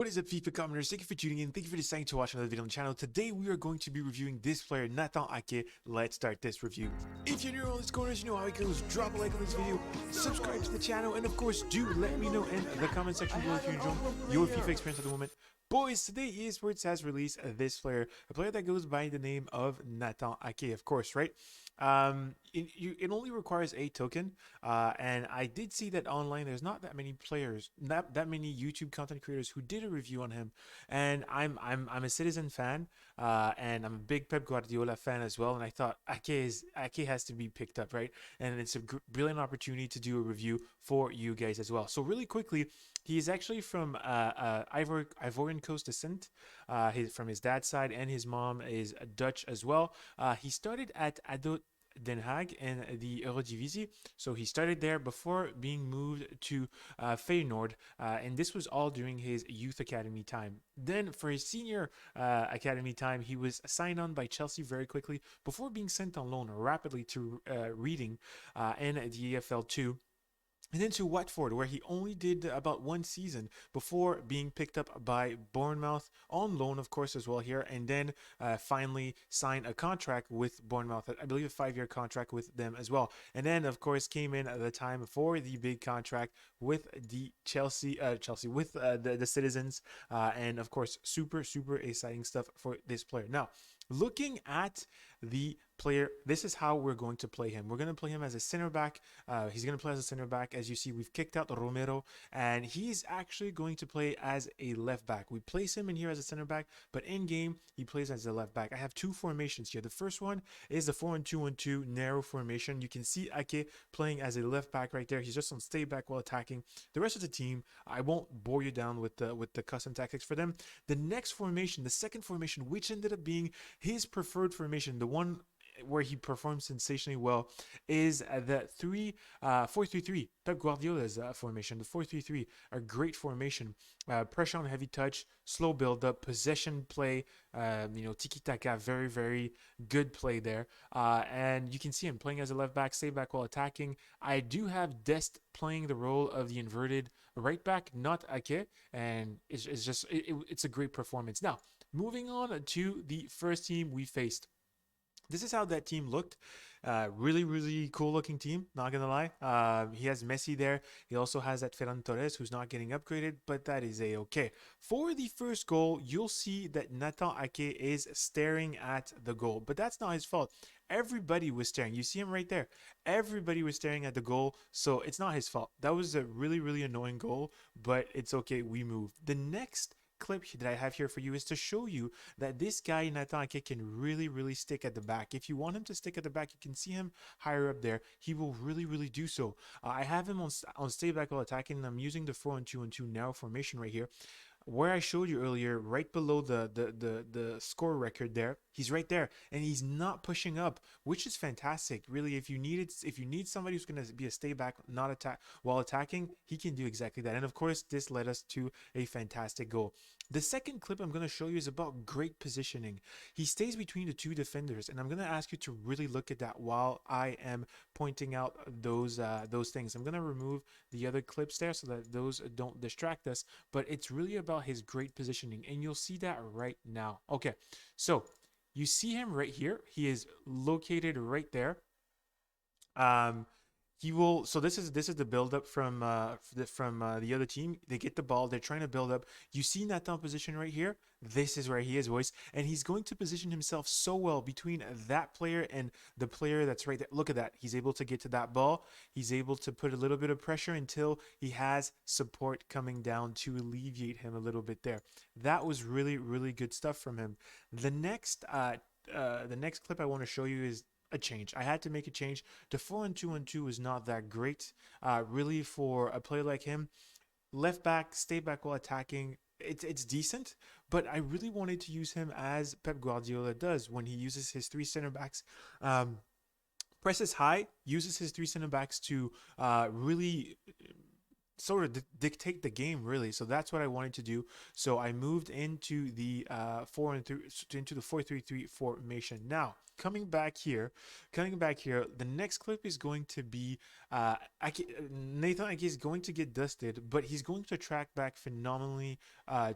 What is up, FIFA commenters? Thank you for tuning in. Thank you for deciding to watch another video on the channel. Today, we are going to be reviewing this player, Nathan Ake. Let's start this review. If you're new on this corners, you know how it goes. Drop a like on this video, subscribe to the channel, and of course, do let me know in the comment section below if you're enjoying your FIFA experience at the moment. Boys, today eSports has released this player, a player that goes by the name of Nathan Ake, of course, right? It only requires a token, and I did see that online there's not that many players, not that many YouTube content creators who did a review on him, and I'm a Citizen fan, and I'm a big Pep Guardiola fan as well, and I thought Ake has to be picked up, right? And it's a brilliant opportunity to do a review for you guys as well. So really quickly, he is actually from Ivorian Coast descent, from his dad's side, and his mom is Dutch as well. He started at ADO Den Haag in the Eredivisie. So he started there before being moved to Feyenoord, and this was all during his youth academy time. Then for his senior academy time, he was signed on by Chelsea very quickly before being sent on loan rapidly to Reading in the EFL2. And then to Watford, where he only did about one season before being picked up by Bournemouth on loan, of course, as well here. And then finally signed a contract with Bournemouth, I believe a 5-year contract with them as well. And then, of course, came in at the time for the big contract with the Chelsea with the Citizens. And, of course, super exciting stuff for this player. Now, looking at the player, this is how we're going to play him. We're going to play him as a center back. He's going to play as a center back. As you see, we've kicked out Romero, and he's actually going to play as a left back. We place him in here as a center back, but in game, he plays as a left back. I have two formations here. The first one is the 4-2-1-2 narrow formation. You can see Ake playing as a left back right there. He's just on stay back while attacking. The rest of the team, I won't bore you down with the custom tactics for them. The next formation, the second formation, which ended up being his preferred formation, the one where he performs sensationally well, is the 4-3-3, Pep Guardiola's formation. The 4-3-3, a great formation. Pressure on heavy touch, slow build up, possession play, tiki-taka, very good play there. And you can see him playing as a left back, stay back while attacking. I do have Dest playing the role of the inverted right back, not Ake, and it's a great performance. Now, moving on to the first team we faced. This is how that team looked. Really cool looking team, not gonna lie. He has Messi there. He also has that Ferran Torres, who's not getting upgraded, but that is a-okay. For the first goal, you'll see that Nathan Ake is staring at the goal, but that's not his fault. Everybody was staring. You see him right there. Everybody was staring at the goal, so it's not his fault. That was a really annoying goal, but it's okay. We moved. The next clip that I have here for you is to show you that this guy Nathan Ake can really stick at the back. If you want him to stick at the back, you can see him higher up there. He will really do so. I have him on stay back while attacking, and I'm using the 4-2-2 narrow formation right here. Where I showed you earlier, right below the score record there, he's right there, and he's not pushing up, which is fantastic. Really, if you need somebody who's going to be a stay back, not attack while attacking, he can do exactly that. And of course, this led us to a fantastic goal. The second clip I'm going to show you is about great positioning. He stays between the two defenders, and I'm going to ask you to really look at that while I am pointing out those things. I'm going to remove the other clips there so that those don't distract us, but it's really about his great positioning, and you'll see that right now. Okay, so you see him right here. He is located right there. He will. So this is the build up from the other team. They get the ball. They're trying to build up. You see Nathan position right here. This is where he is, boys, and he's going to position himself so well between that player and the player that's right there. Look at that. He's able to get to that ball. He's able to put a little bit of pressure until he has support coming down to alleviate him a little bit there. That was really good stuff from him. The next clip I want to show you is a change. I had to make a change. The 4-2-1-2 is not that great, really, for a player like him. Left back, stay back while attacking. It's decent, but I really wanted to use him as Pep Guardiola does when he uses his three center backs. Presses high, uses his three center backs to really sort of dictate the game really. So that's what I wanted to do. So I moved into the 4-3 formation. Now coming back here, the next clip is going to be Nathan Ake is going to get dusted, but he's going to track back phenomenally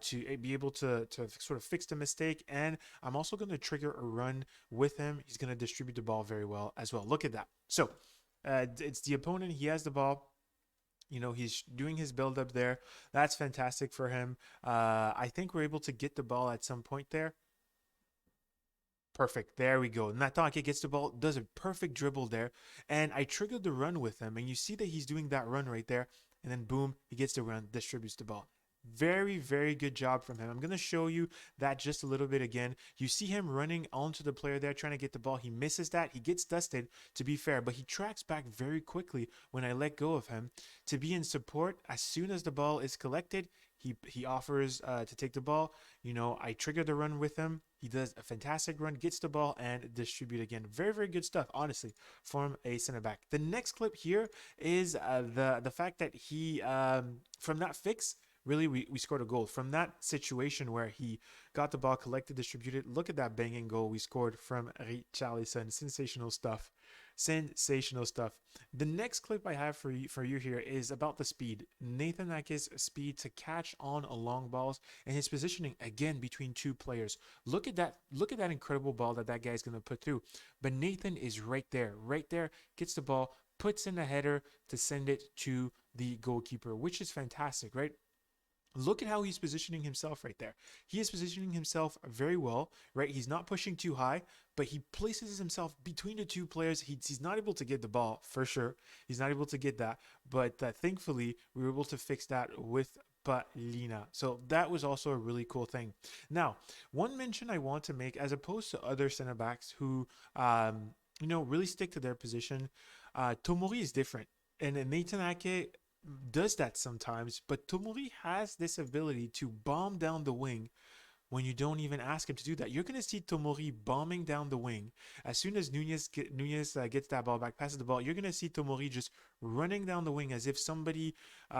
to be able to sort of fix the mistake. And I'm also going to trigger a run with him. He's going to distribute the ball very well as well. Look at that. So it's the opponent. He has the ball. You know, he's doing his build up there. That's fantastic for him. I think we're able to get the ball at some point there. Perfect. There we go. Natanke gets the ball, does a perfect dribble there. And I triggered the run with him. And you see that he's doing that run right there. And then boom, he gets the run, distributes the ball. Very, very good job from him. I'm going to show you that just a little bit again. You see him running onto the player there, trying to get the ball. He misses that. He gets dusted, to be fair, but he tracks back very quickly when I let go of him to be in support. As soon as the ball is collected, he offers to take the ball. You know, I trigger the run with him. He does a fantastic run, gets the ball, and distribute again. Very, very good stuff, honestly, from a center back. The next clip here is the fact that he, from that fix, really, we scored a goal. From that situation where he got the ball, collected, distributed, look at that banging goal we scored from Richarlison. Sensational stuff. Sensational stuff. The next clip I have for you here is about the speed. Nathan Ake's speed to catch on long balls and his positioning again between two players. Look at that. Look at that incredible ball that guy's going to put through. But Nathan is right there, gets the ball, puts in a header to send it to the goalkeeper, which is fantastic, right? Look at how he's positioning himself right there. He is positioning himself very well, right? He's not pushing too high, but he places himself between the two players. He's not able to get the ball, for sure. He's not able to get that. But thankfully, we were able to fix that with Palina. So that was also a really cool thing. Now, one mention I want to make, as opposed to other center backs who, you know, really stick to their position, Tomori is different. And Nathan Ake does that sometimes, but Tomori has this ability to bomb down the wing when you don't even ask him to do that. You're going to see Tomori bombing down the wing. As soon as Nunez gets that ball back, passes the ball, you're going to see Tomori just running down the wing as if somebody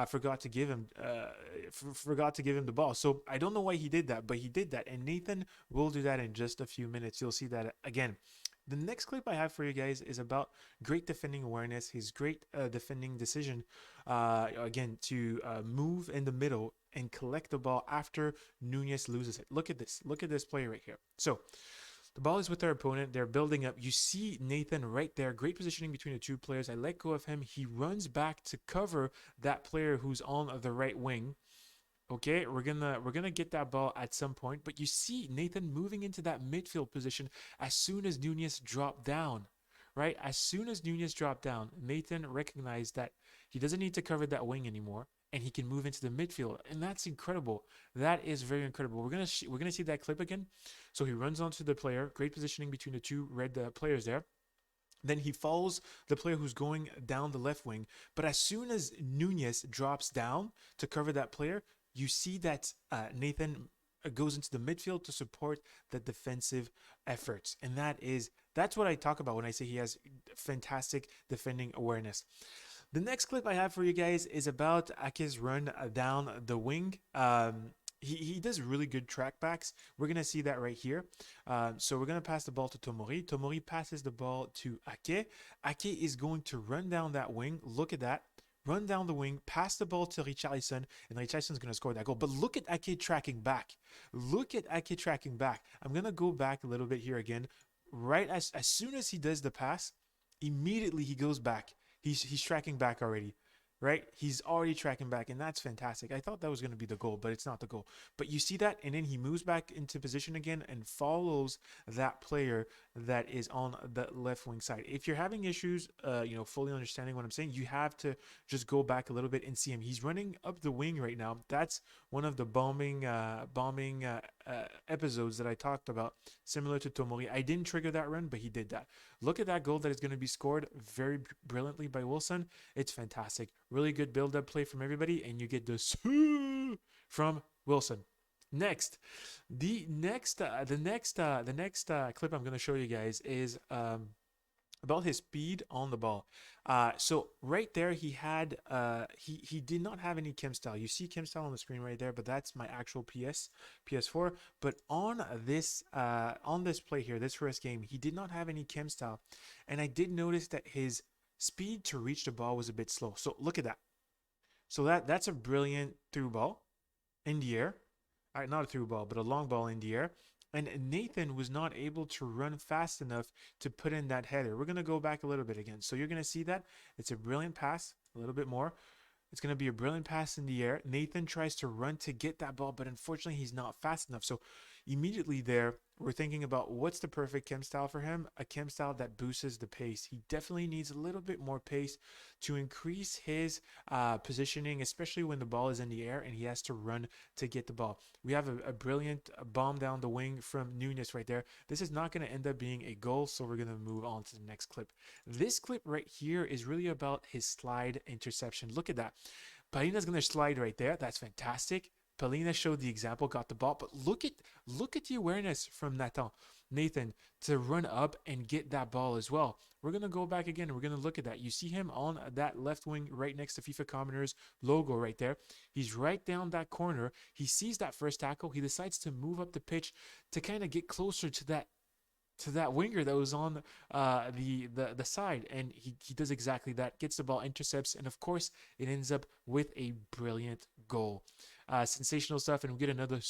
forgot to give him the ball. So I don't know why he did that, but he did that. And Nathan will do that in just a few minutes. You'll see that again. The next clip I have for you guys is about great defending awareness, his great defending decision, again, to move in the middle and collect the ball after Nunez loses it. Look at this. Look at this play right here. So the ball is with their opponent. They're building up. You see Nathan right there. Great positioning between the two players. I let go of him. He runs back to cover that player who's on the right wing. Okay, we're gonna get that ball at some point, but you see Nathan moving into that midfield position as soon as Nunez dropped down, right? As soon as Nunez dropped down, Nathan recognized that he doesn't need to cover that wing anymore, and he can move into the midfield, and that's incredible. That is very incredible. We're gonna see that clip again. So he runs onto the player, great positioning between the two red players there. Then he follows the player who's going down the left wing, but as soon as Nunez drops down to cover that player, you see that Nathan goes into the midfield to support the defensive efforts. And that's what I talk about when I say he has fantastic defending awareness. The next clip I have for you guys is about Ake's run down the wing. He does really good track backs. We're going to see that right here. So we're going to pass the ball to Tomori. Tomori passes the ball to Ake. Ake is going to run down that wing. Look at that. Run down the wing, pass the ball to Richarlison, and Richarlison's going to score that goal. But look at Ake tracking back. Look at Ake tracking back. I'm going to go back a little bit here again. Right as soon as he does the pass, immediately he goes back. He's tracking back already. Right? He's already tracking back, and that's fantastic. I thought that was going to be the goal, but it's not the goal. But you see that, and then he moves back into position again and follows that player that is on the left wing side. If you're having issues, you know, fully understanding what I'm saying, you have to just go back a little bit and see him. He's running up the wing right now. That's one of the bombing episodes that I talked about, similar to Tomori. I didn't trigger that run, but he did that. Look at that goal that is going to be scored very brilliantly by Wilson. It's fantastic. Really good build-up play from everybody, and you get the from Wilson. Next, the next clip I'm going to show you guys is about his speed on the ball. So right there, he had he did not have any Chem style. You see Chem style on the screen right there, but that's my actual PS4. But on this play here, this first game, he did not have any Chem style, and I did notice that his speed to reach the ball was a bit slow. So look at that. So that's a brilliant through ball in the air. Not a through ball, but a long ball in the air. And Nathan was not able to run fast enough to put in that header. We're going to go back a little bit again. So you're going to see that it's a brilliant pass, a little bit more. It's going to be a brilliant pass in the air. Nathan tries to run to get that ball, but unfortunately, he's not fast enough. So immediately there, we're thinking about what's the perfect Chem style for him. A Chem style that boosts the pace. He definitely needs a little bit more pace to increase his positioning, especially when the ball is in the air and he has to run to get the ball. We have a brilliant bomb down the wing from Nunes right there. This is not going to end up being a goal, so we're going to move on to the next clip. This clip right here is really about his slide interception. Look at that. Palina's going to slide right there. That's fantastic. Palina showed the example, got the ball, but look at the awareness from Nathan to run up and get that ball as well. We're going to go back again. We're going to look at that. You see him on that left wing right next to FIFA Commoners logo right there. He's right down that corner. He sees that first tackle. He decides to move up the pitch to kind of get closer to that winger that was on the side, and he does exactly that, gets the ball, intercepts, and of course it ends up with a brilliant goal. Sensational stuff, and we get another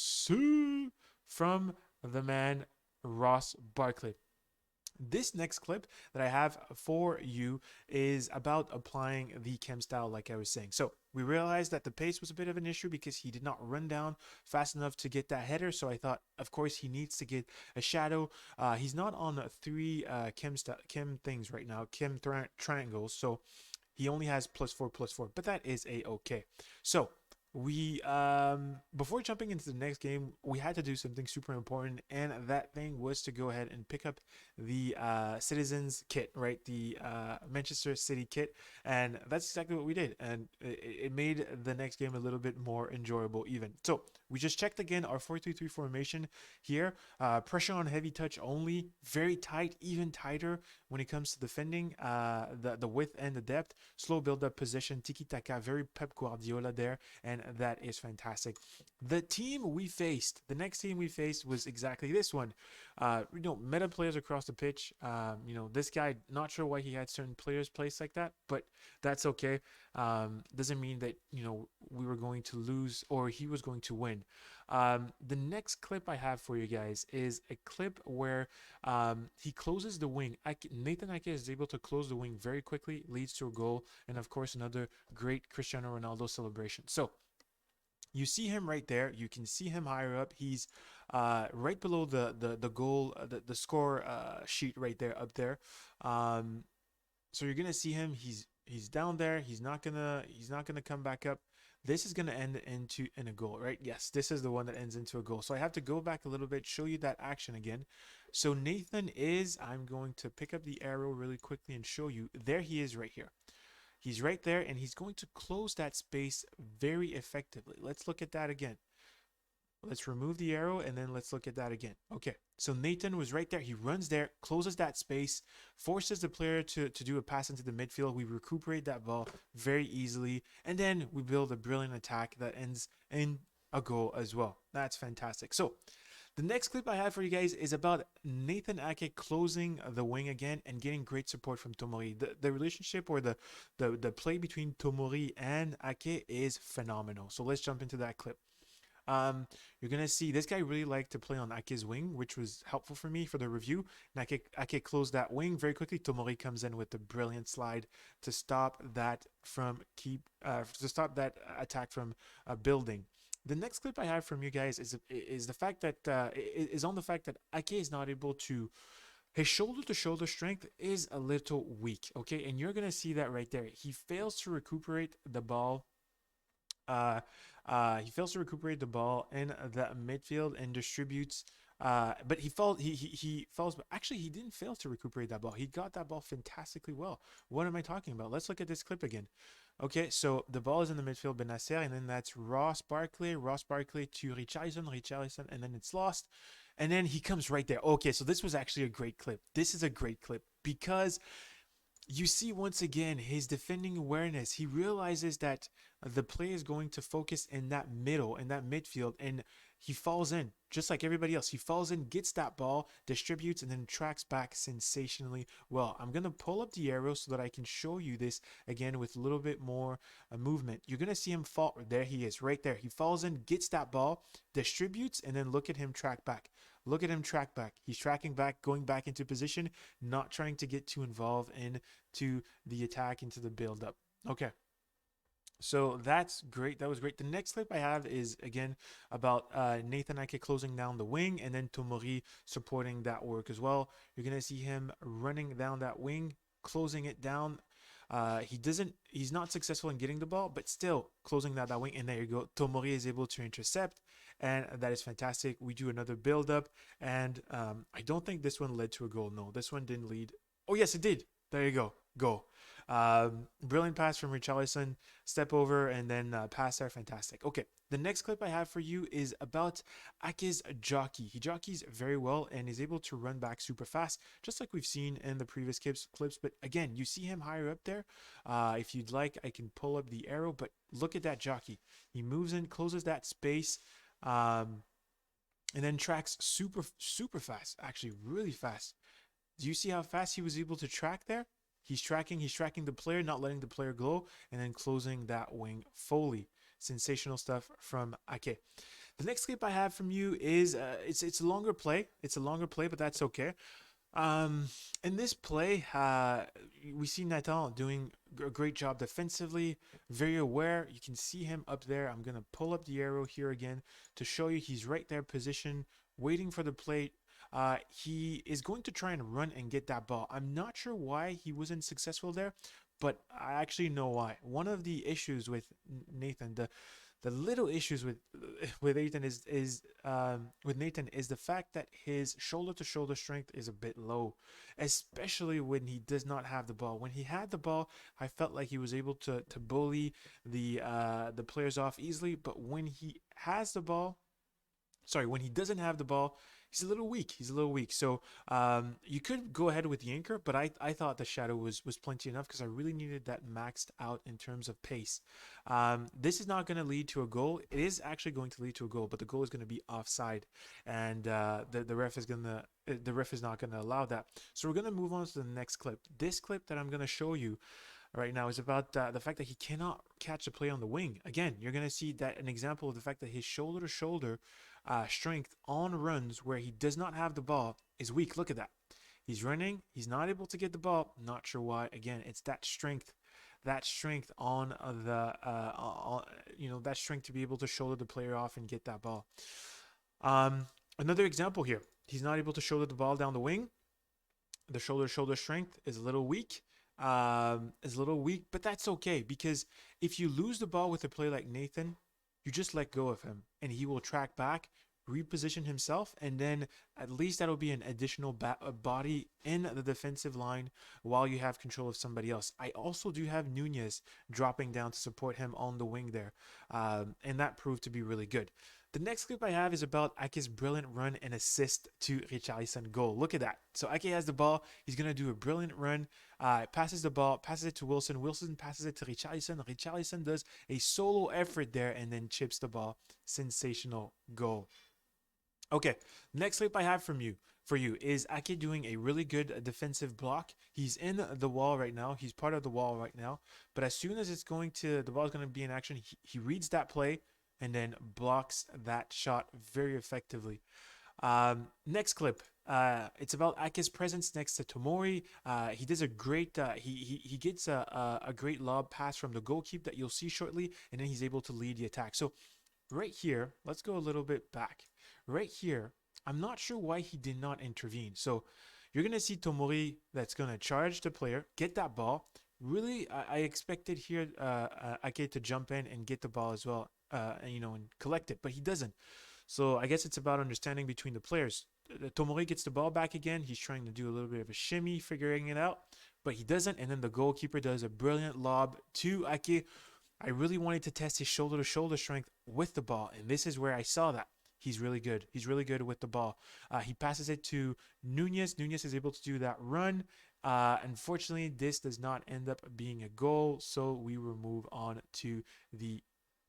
from the man Ross Barkley. This next clip that I have for you is about applying the Chem style, like I was saying. So we realized that the pace was a bit of an issue because he did not run down fast enough to get that header. So I thought, of course, he needs to get a shadow. He's not on three Chem things right now, Chem triangles. So he only has +4, but that is okay. So we before jumping into the next game, we had to do something super important, and that thing was to go ahead and pick up the Citizens kit, right? The Manchester City kit, and that's exactly what we did, and it made the next game a little bit more enjoyable even. So we just checked again our 4-3-3 formation here. Pressure on heavy touch only, very tight, even tighter when it comes to defending. The width and the depth, slow build up possession, tiki taka, very Pep Guardiola there, and that is fantastic. The next team we faced was exactly this one. Meta players across the pitch. This guy, not sure why he had certain players placed like that, but that's okay. Doesn't mean that we were going to lose or he was going to win. The next clip I have for you guys is a clip where he closes the wing. Nathan Ake is able to close the wing very quickly, leads to a goal, and of course another great Cristiano Ronaldo celebration. So you see him right there. You can see him higher up. He's right below the goal, the score sheet right there, up there. So you're gonna see him. He's down there. He's not gonna come back up. This is gonna end in a goal, right? Yes, this is the one that ends into a goal. So I have to go back a little bit, show you that action again. So I'm going to pick up the arrow really quickly and show you. There he is right here. He's right there, and he's going to close that space very effectively. Let's look at that again. Let's remove the arrow, and then let's look at that again. Okay, so Nathan was right there. He runs there, closes that space, forces the player to do a pass into the midfield. We recuperate that ball very easily, and then we build a brilliant attack that ends in a goal as well. That's fantastic. So the next clip I have for you guys is about Nathan Ake closing the wing again and getting great support from Tomori. The relationship or the play between Tomori and Ake is phenomenal. So let's jump into that clip. You're gonna see this guy really liked to play on Ake's wing, which was helpful for me for the review. And Ake closed that wing very quickly. Tomori comes in with a brilliant slide to stop that attack from building. The next clip I have from you guys is the fact that Ake is not able to. His shoulder-to-shoulder strength is a little weak. Okay, and you're gonna see that right there. He fails to recuperate the ball. He fails to recuperate the ball in the midfield and distributes. But he falls. He falls. But actually, he didn't fail to recuperate that ball. He got that ball fantastically well. What am I talking about? Let's look at this clip again. Okay, so the ball is in the midfield, Benacer, and then that's Ross Barkley to Richarlison, and then it's lost. And then he comes right there. Okay, so this was actually a great clip. This is a great clip because you see once again his defending awareness. He realizes that the play is going to focus in that middle, in that midfield, and he falls in just like everybody else. He falls in, gets that ball, distributes, and then tracks back sensationally well. I'm gonna pull up the arrow so that I can show you this again with a little bit more movement. You're gonna see him fall. There he is, right there. He falls in, gets that ball, distributes, and then look at him track back. Look at him track back. He's tracking back, going back into position, not trying to get too involved into the attack, into the build up. Okay. So that's great. That was great. The next clip I have is again about Nathan Ake closing down the wing and then Tomori supporting that work as well. You're gonna see him running down that wing, closing it down. He's not successful in getting the ball, but still closing that wing. And there you go. Tomori is able to intercept, and that is fantastic. We do another build up, and I don't think this one led to a goal. No, this one didn't lead. Oh yes, it did. There you go. Go. Brilliant pass from Richarlison, step over and then pass there, fantastic. Okay, the next clip I have for you is about Ake's jockey. He jockeys very well and is able to run back super fast, just like we've seen in the previous clips. But again, you see him higher up there. If you'd like, I can pull up the arrow, but look at that jockey. He moves in, closes that space, and then tracks super fast, actually really fast. Do you see how fast he was able to track there? He's tracking the player, not letting the player go, and then closing that wing fully. Sensational stuff from Ake. The next clip I have from you is it's a longer play. It's a longer play, but that's okay. In this play, we see Nathan doing a great job defensively, very aware. You can see him up there. I'm gonna pull up the arrow here again to show you he's right there, position, waiting for the play. He is going to try and run and get that ball. I'm not sure why he wasn't successful there, but I actually know why. One of the issues with Nathan, the little issues with Nathan is the fact that his shoulder to shoulder strength is a bit low, especially when he does not have the ball. When he had the ball, I felt like he was able to bully the players off easily, but when he has the ball, sorry, when he doesn't have the ball, he's a little weak. He's a little weak. So you could go ahead with the anchor, but I thought the shadow was plenty enough because I really needed that maxed out in terms of pace. This is not going to lead to a goal. It is actually going to lead to a goal, but the goal is going to be offside, and the ref is not going to allow that. So we're going to move on to the next clip. This clip that I'm going to show you right now is about the fact that he cannot catch a play on the wing. Again, you're going to see that an example of the fact that his shoulder to shoulder strength on runs where he does not have the ball is weak. Look at that. He's running. He's not able to get the ball. Not sure why. Again, it's that strength on that strength to be able to shoulder the player off and get that ball. Another example here. He's not able to shoulder the ball down the wing. The shoulder to shoulder strength is a little weak. But that's okay because if you lose the ball with a play like Nathan, you just let go of him and he will track back, reposition himself, and then at least that'll be an additional body in the defensive line while you have control of somebody else. I also do have Nunez dropping down to support him on the wing there, and that proved to be really good. The next clip I have is about Ake's brilliant run and assist to Richarlison goal. Look at that. So Ake has the ball. He's going to do a brilliant run. Passes the ball, passes it to Wilson. Wilson passes it to Richarlison. Richarlison does a solo effort there and then chips the ball. Sensational goal. Okay, next clip I have for you is Ake doing a really good defensive block. He's in the wall right now. He's part of the wall right now. But as soon as the ball is going to be in action, he reads that play and then blocks that shot very effectively. Next clip, it's about Ake's presence next to Tomori. He does a great, he gets a great lob pass from the goalkeeper that you'll see shortly, and then he's able to lead the attack. So right here, let's go a little bit back. Right here, I'm not sure why he did not intervene. So you're going to see Tomori that's going to charge the player, get that ball. Really, I expected here Ake to jump in and get the ball as well, and collect it, but he doesn't. So I guess it's about understanding between the players. Tomori gets the ball back again. He's trying to do a little bit of a shimmy, figuring it out. but he doesn't. And then the goalkeeper does a brilliant lob to Ake. I really wanted to test his shoulder-to-shoulder strength with the ball, and this is where I saw that. He's really good. He's really good with the ball. He passes it to Nunez. Nunez is able to do that run. Unfortunately, this does not end up being a goal, so we will move on to the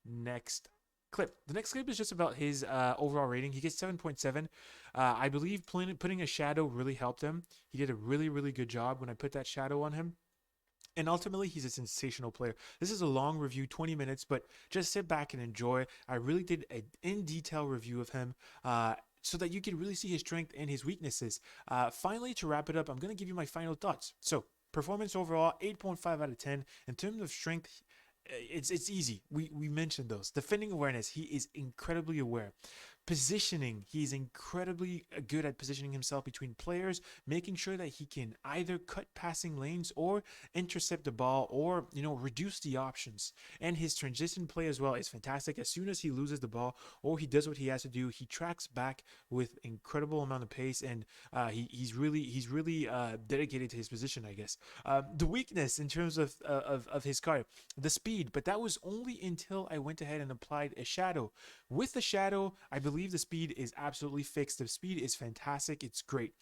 next clip. The next clip is just about his overall rating. He gets 7.7. I believe putting a shadow really helped him. He did a really, really good job when I put that shadow on him. And ultimately, he's a sensational player. This is a long review, 20 minutes, but just sit back and enjoy. I really did an in-detail review of him so that you can really see his strength and his weaknesses. Finally, to wrap it up, I'm going to give you my final thoughts. So, performance overall, 8.5 out of 10. In terms of strength, it's easy. We mentioned those. Defending awareness, he is incredibly aware. Positioning, he's incredibly good at positioning himself between players, making sure that he can either cut passing lanes or intercept the ball, or reduce the options. And his transition play as well is fantastic. As soon as he loses the ball or he does what he has to do, he tracks back with incredible amount of pace, and he's really dedicated to his position, I guess. The weakness in terms of his card, the speed, but that was only until I went ahead and applied a shadow. With the shadow, I believe the speed is absolutely fixed. The speed is fantastic. It's great.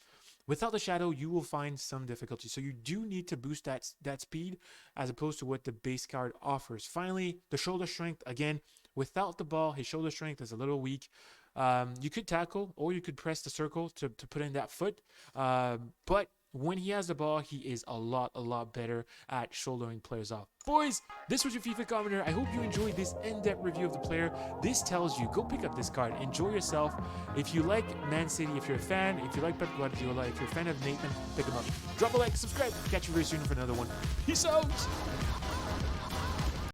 Without the shadow, you will find some difficulty. So you do need to boost that speed as opposed to what the base card offers. Finally, the shoulder strength. Again, without the ball, his shoulder strength is a little weak. You could tackle or you could press the circle to put in that foot. But when he has the ball, he is a lot better at shouldering players off. Boys, this was your FIFA Commenter. I hope you enjoyed this in-depth review of the player. This tells you, go pick up this card. Enjoy yourself. If you like Man City, if you're a fan, if you like Pep Guardiola, if you're a fan of Nathan, pick him up. Drop a like, subscribe. Catch you very soon for another one. Peace out.